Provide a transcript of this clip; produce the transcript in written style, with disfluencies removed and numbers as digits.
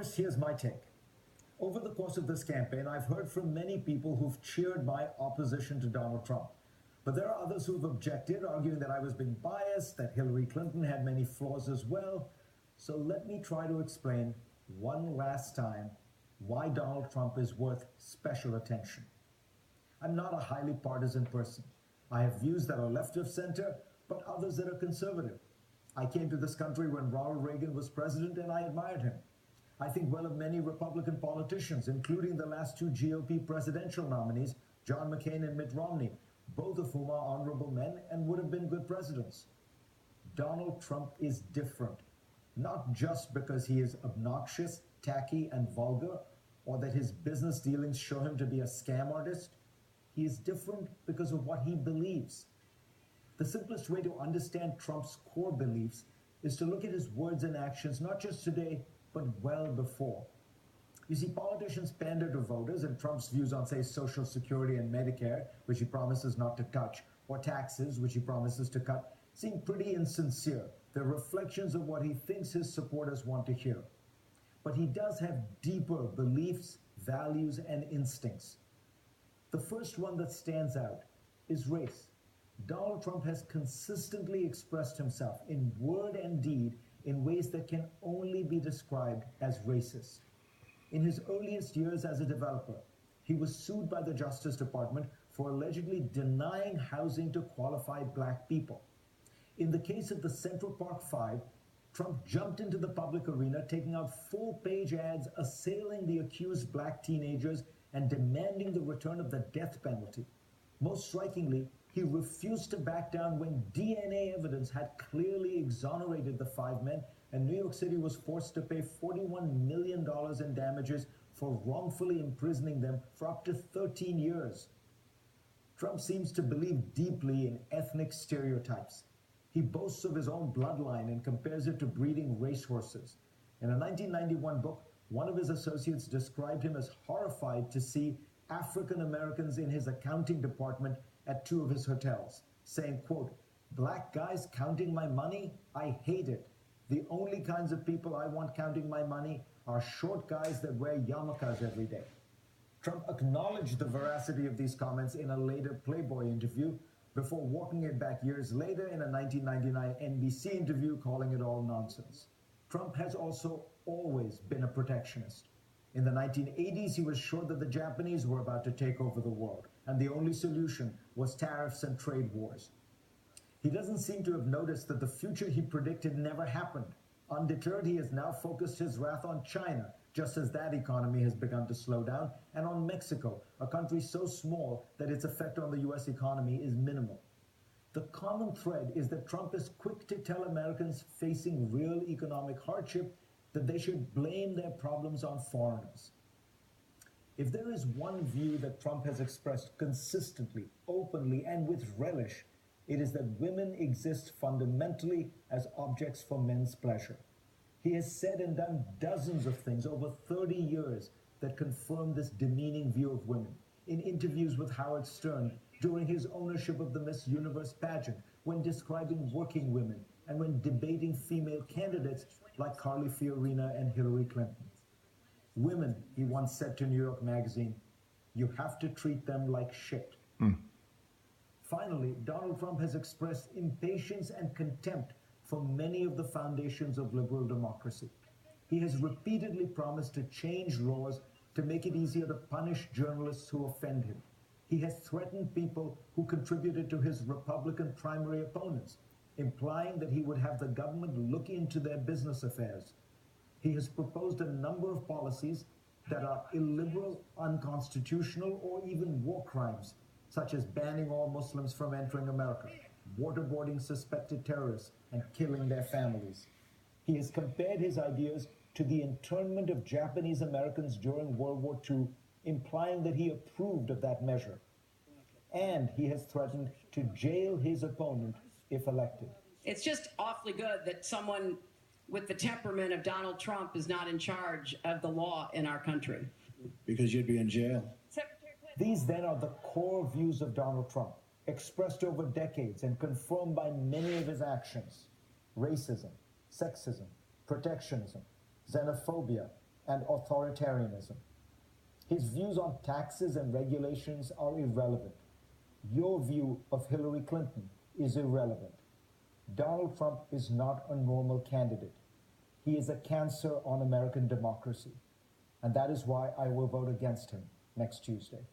First, here's my take. Over the course of this campaign, I've heard from many people who've cheered my opposition to Donald Trump. But there are others who've objected, arguing that I was being biased, that Hillary Clinton had many flaws as well. So let me try to explain one last time why Donald Trump is worth special attention. I'm not a highly partisan person. I have views that are left of center, but others that are conservative. I came to this country when Ronald Reagan was president, and I admired him. I think well of many Republican politicians, including the last two GOP presidential nominees, John McCain and Mitt Romney, both of whom are honorable men and would have been good presidents. Donald Trump is different, not just because he is obnoxious, tacky, and vulgar, or that his business dealings show him to be a scam artist. He is different because of what he believes. The simplest way to understand Trump's core beliefs is to look at his words and actions, not just today, but well before. You see, politicians pander to voters, and Trump's views on, say, Social Security and Medicare, which he promises not to touch, or taxes, which he promises to cut, seem pretty insincere. They're reflections of what he thinks his supporters want to hear. But he does have deeper beliefs, values, and instincts. The first one that stands out is race. Donald Trump has consistently expressed himself in word and deed in ways that can only be described as racist. In his earliest years as a developer, he was sued by the Justice Department for allegedly denying housing to qualified black people. In the case of the Central Park Five, Trump jumped into the public arena, taking out full-page ads assailing the accused black teenagers and demanding the return of the death penalty. Most strikingly, he refused to back down when DNA evidence had clearly exonerated the five men, and New York City was forced to pay $41 million in damages for wrongfully imprisoning them for up to 13 years. Trump seems to believe deeply in ethnic stereotypes. He boasts of his own bloodline and compares it to breeding racehorses. In a 1991 book, one of his associates described him as horrified to see African Americans in his accounting department at two of his hotels, saying, quote, "Black guys counting my money? I hate it. The only kinds of people I want counting my money are short guys that wear yarmulkes every day." Trump acknowledged the veracity of these comments in a later Playboy interview before walking it back years later in a 1999 NBC interview, calling it all nonsense. Trump has also always been a protectionist. In the 1980s, he was sure that the Japanese were about to take over the world, and the only solution was tariffs and trade wars. He doesn't seem to have noticed that the future he predicted never happened. Undeterred, he has now focused his wrath on China, just as that economy has begun to slow down, and on Mexico, a country so small that its effect on the U.S. economy is minimal. The common thread is that Trump is quick to tell Americans facing real economic hardship that they should blame their problems on foreigners. If there is one view that Trump has expressed consistently, openly, and with relish, it is that women exist fundamentally as objects for men's pleasure. He has said and done dozens of things over 30 years that confirm this demeaning view of women. In interviews with Howard Stern, during his ownership of the Miss Universe pageant, when describing working women, and when debating female candidates like Carly Fiorina and Hillary Clinton. Women, he once said to New York Magazine, you have to treat them like shit. Finally, Donald Trump has expressed impatience and contempt for many of the foundations of liberal democracy. He has repeatedly promised to change laws to make it easier to punish journalists who offend him. He has threatened people who contributed to his Republican primary opponents, implying that he would have the government look into their business affairs. He has proposed a number of policies that are illiberal, unconstitutional, or even war crimes, such as banning all Muslims from entering America, waterboarding suspected terrorists, and killing their families. He has compared his ideas to the internment of Japanese Americans during World War II, implying that he approved of that measure. And he has threatened to jail his opponent if elected. It's just awfully good that someone with the temperament of Donald Trump is not in charge of the law in our country. Because you'd be in jail. These then are the core views of Donald Trump, expressed over decades and confirmed by many of his actions: racism, sexism, protectionism, xenophobia, and authoritarianism. His views on taxes and regulations are irrelevant. Your view of Hillary Clinton is irrelevant. Donald Trump is not a normal candidate. He is a cancer on American democracy. And that is why I will vote against him next Tuesday.